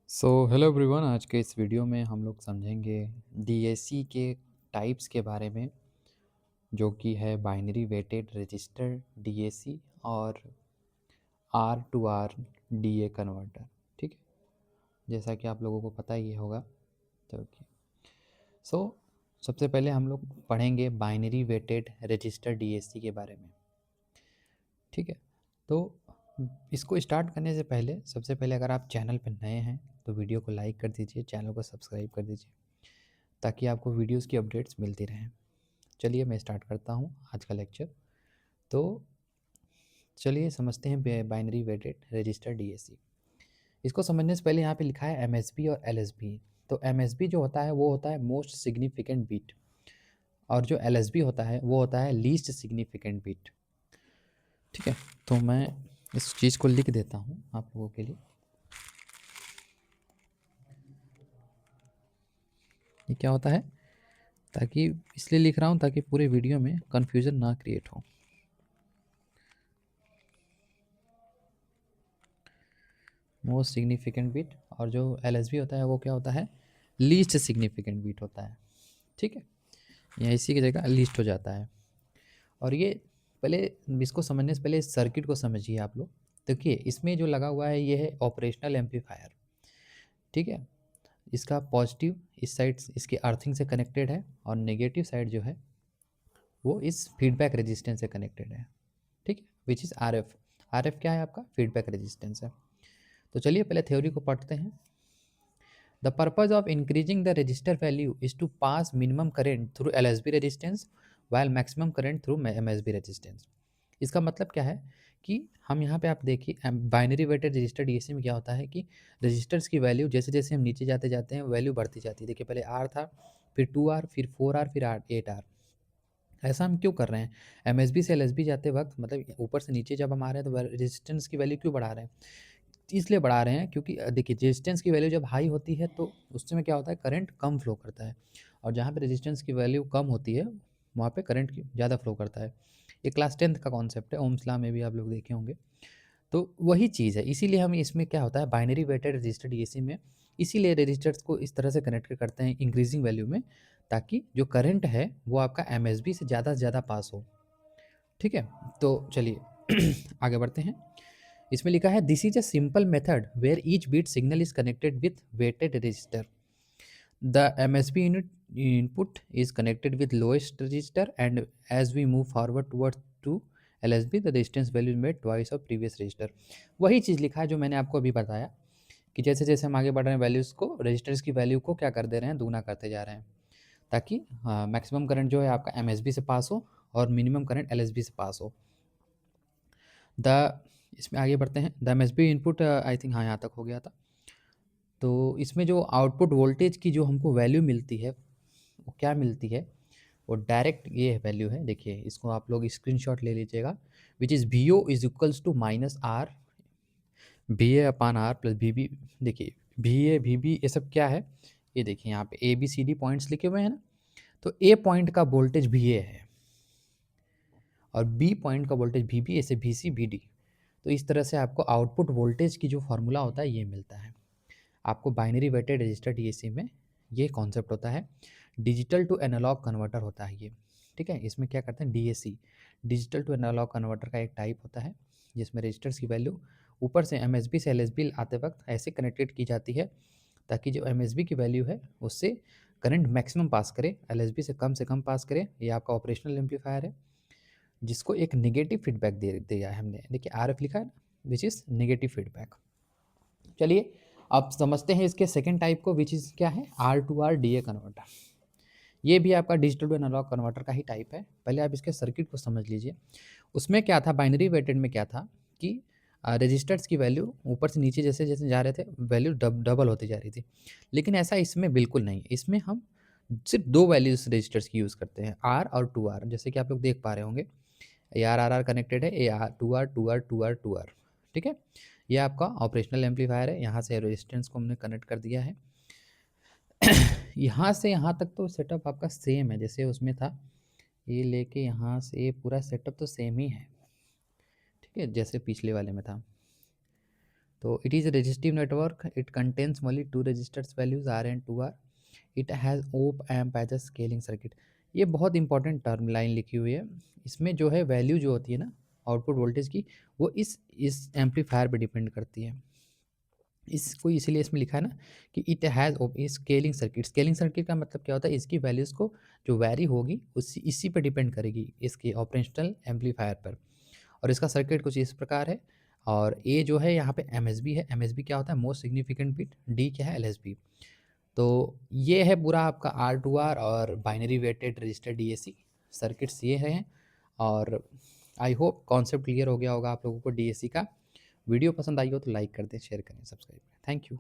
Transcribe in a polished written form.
Hello everyone. आज के इस वीडियो में हम लोग समझेंगे डीएसी के टाइप्स के बारे में, जो कि है बाइनरी वेटेड रजिस्टर डीएसी और R two R DA converter. ठीक है, जैसा कि आप लोगों को पता ही होगा। तो सो सबसे पहले हम लोग पढ़ेंगे बाइनरी वेटेड रजिस्टर डीएसी के बारे में। ठीक है, तो इसको स्टार्ट करने से पहले सबसे पहले अगर आप चैनल पर नए हैं तो वीडियो को लाइक कर दीजिए, चैनल को सब्सक्राइब कर दीजिए ताकि आपको वीडियोस की अपडेट्स मिलती रहें। चलिए मैं स्टार्ट करता हूँ आज का लेक्चर। तो चलिए समझते हैं बाइनरी वेटेड रजिस्टर डीएसी। इसको समझने से पहले यहाँ पे लिखा है एमएसबी और एलएसबी। तो एमएसबी जो होता है वो होता है मोस्ट सिग्निफिकेंट बिट, और जो एलएसबी होता है वो होता है लीस्ट सिग्निफिकेंट बिट। ठीक है, तो मैं इस चीज़ को लिख देता हूँ आप लोगों के लिए। ये क्या होता है, ताकि इसलिए लिख रहा हूँ ताकि पूरे वीडियो में कन्फ्यूज़न ना क्रिएट हो। मोस्ट सिग्निफिकेंट बिट, और जो एलएसबी होता है वो क्या होता है, लीस्ट सिग्निफिकेंट बिट होता है। ठीक है, यहाँ इसी की जगह लीस्ट हो जाता है। और ये पहले इसको समझने से पहले इस सर्किट को समझिए आप लोग। देखिए इसमें जो लगा हुआ है ये है ऑपरेशनल एम्पलीफायर। ठीक है, इसका पॉजिटिव इस साइड इसके अर्थिंग से कनेक्टेड है, और नेगेटिव साइड जो है वो इस फीडबैक रेजिस्टेंस से कनेक्टेड है। ठीक है, which is R F. R F क्या है आपका, फीडबैक रेजिस्टेंस है। तो चलिए पहले थ्योरी को पढ़ते हैं। The purpose of increasing the resistor value is to pass minimum current through LSB resistance while maximum current through MSB resistance। इसका मतलब क्या है कि हम यहाँ पे आप देखिए बाइनरी वेटेड रजिस्टर डीएसी में क्या होता है कि रजिस्टर्स की वैल्यू जैसे जैसे हम नीचे जाते जाते हैं वैल्यू बढ़ती जाती है। देखिए पहले आर था, फिर 2R, फिर 4R, फिर 8R। ऐसा हम क्यों कर रहे हैं, एमएसबी से एलएसबी जाते वक्त, मतलब ऊपर से नीचे जब हम आ रहे हैं तो रेजिस्टेंस की वैल्यू क्यों बढ़ा रहे हैं। इसलिए बढ़ा रहे हैं क्योंकि देखिए रेजिस्टेंस की वैल्यू जब हाई होती है तो उस समय क्या होता है, करंट कम फ्लो करता है, और जहाँ पे रेजिस्टेंस की वैल्यू कम होती है वहाँ पे करंट ज़्यादा फ्लो करता है। ये क्लास 10th का कॉन्सेप्ट है, ओम्स लॉ में भी आप लोग देखे होंगे। तो वही चीज़ है, इसीलिए हम इसमें क्या होता है बाइनरी वेटेड रजिस्टर डीएसी में, इसीलिए रजिस्टर्स को इस तरह से कनेक्ट करते हैं इंक्रीजिंग वैल्यू में, ताकि जो करंट है वो आपका एमएसबी से ज़्यादा पास हो। ठीक है, तो चलिए आगे बढ़ते हैं। इसमें लिखा है this is a simple method where each bit signal is connected with weighted register. The MSB unit input is connected with lowest register, and as we move forward towards to LSB the resistance value is made twice of previous register. वही चीज़ लिखा है जो मैंने आपको अभी बताया कि जैसे जैसे हम आगे बढ़ रहे हैं वैल्यूज़ को, रजिस्टर्स की वैल्यू को क्या कर दे रहे हैं, दुगना करते जा रहे हैं, ताकि मैक्सिमम करंट जो है आपका एमएसबी से पास हो और मिनिमम करंट एलएसबी से पास हो। द इसमें आगे बढ़ते हैं। The MSB input I think हाँ यहाँ तक हो गया था। तो इसमें जो आउटपुट वोल्टेज की जो हमको वैल्यू मिलती है वो क्या मिलती है, वो डायरेक्ट ये वैल्यू है। देखिए इसको आप लोग स्क्रीनशॉट ले लीजिएगा, which is V O is equals to minus R V A upon R plus V B. देखिए वी बी ये सब क्या है, ये देखिए यहाँ पे A B C D points लिखे हुए हैं ना, तो ए पॉइंट का वोल्टेज वी ए है और बी पॉइंट का वोल्टेज वी बी, ऐसे वी सी वी डी। तो इस तरह से आपको आउटपुट वोल्टेज की जो फार्मूला होता है ये मिलता है आपको बाइनरी वेटेड रजिस्टर डीएसी में। ये कॉन्सेप्ट होता है, डिजिटल टू एनालॉग कन्वर्टर होता है ये। ठीक है, इसमें क्या करते हैं DAC, digital to analog converter का एक टाइप होता है जिसमें रजिस्टर्स की वैल्यू ऊपर से एमएसबी से एलएसबी आते वक्त ऐसे कनेक्टेड की जाती है ताकि जो एमएसबी की वैल्यू है उससे करंट मैक्सिमम पास करे, एलएसबी से कम पास करे। ये आपका ऑपरेशनल एम्पलीफायर है जिसको एक नेगेटिव फीडबैक दे दिया है हमने। देखिए आर एफ लिखा है ना, विच इज़ नेगेटिव फीडबैक। चलिए अब समझते हैं इसके सेकेंड टाइप को, विच इज़ क्या है, R two R D A converter. ये भी आपका डिजिटल टू एनालॉग कन्वर्टर का ही टाइप है। पहले आप इसके सर्किट को समझ लीजिए। उसमें क्या था, बाइनरी वेटेड में क्या था कि रजिस्टर्स की वैल्यू ऊपर से नीचे जैसे जैसे जा रहे थे वैल्यू डबल होती जा रही थी, लेकिन ऐसा इसमें बिल्कुल नहीं। इसमें हम सिर्फ दो वैल्यूज रजिस्टर्स की यूज़ करते हैं, आर और टू आर, जैसे कि आप लोग देख पा रहे होंगे। A R R R connected है, A R two R two R two R two R. ठीक है, ये आपका ऑपरेशनल एम्पलीफायर है। यहाँ से रेजिस्टेंस को हमने कनेक्ट कर दिया है। यहाँ से यहाँ तक तो सेटअप आपका सेम है जैसे उसमें था, ये लेके यहाँ से पूरा सेटअप तो सेम ही है। ठीक है, जैसे पिछले वाले में था। तो it is a resistive network. It contains only two registers values R and 2R. It has op amp as a scaling circuit. ये बहुत इंपॉर्टेंट टर्म लाइन लिखी हुई है। इसमें जो है वैल्यू जो होती है ना आउटपुट वोल्टेज की, वो इस एम्पलीफायर पे डिपेंड करती है। इसको इसीलिए इसमें लिखा है ना कि it has scaling circuit. Scaling circuit का मतलब क्या होता है, इसकी वैल्यूज़ को जो वैरी होगी उसी इसी पे डिपेंड करेगी, इसके ऑपरेशनल एम्पलीफायर पर। और इसका सर्किट कुछ इस प्रकार है। और ए जो है यहाँ पे एमएसबी है। एमएसबी क्या होता है, मोस्ट सिग्निफिकेंट बिट। डी क्या है, एलएसबी। तो ये है पूरा आपका आर टू आर और binary weighted register DAC circuits ये हैं। और आई होप कॉन्सेप्ट क्लियर हो गया होगा आप लोगों को डीएसी का। वीडियो पसंद आई हो तो लाइक कर दें, शेयर करें, सब्सक्राइब करें। Thank you.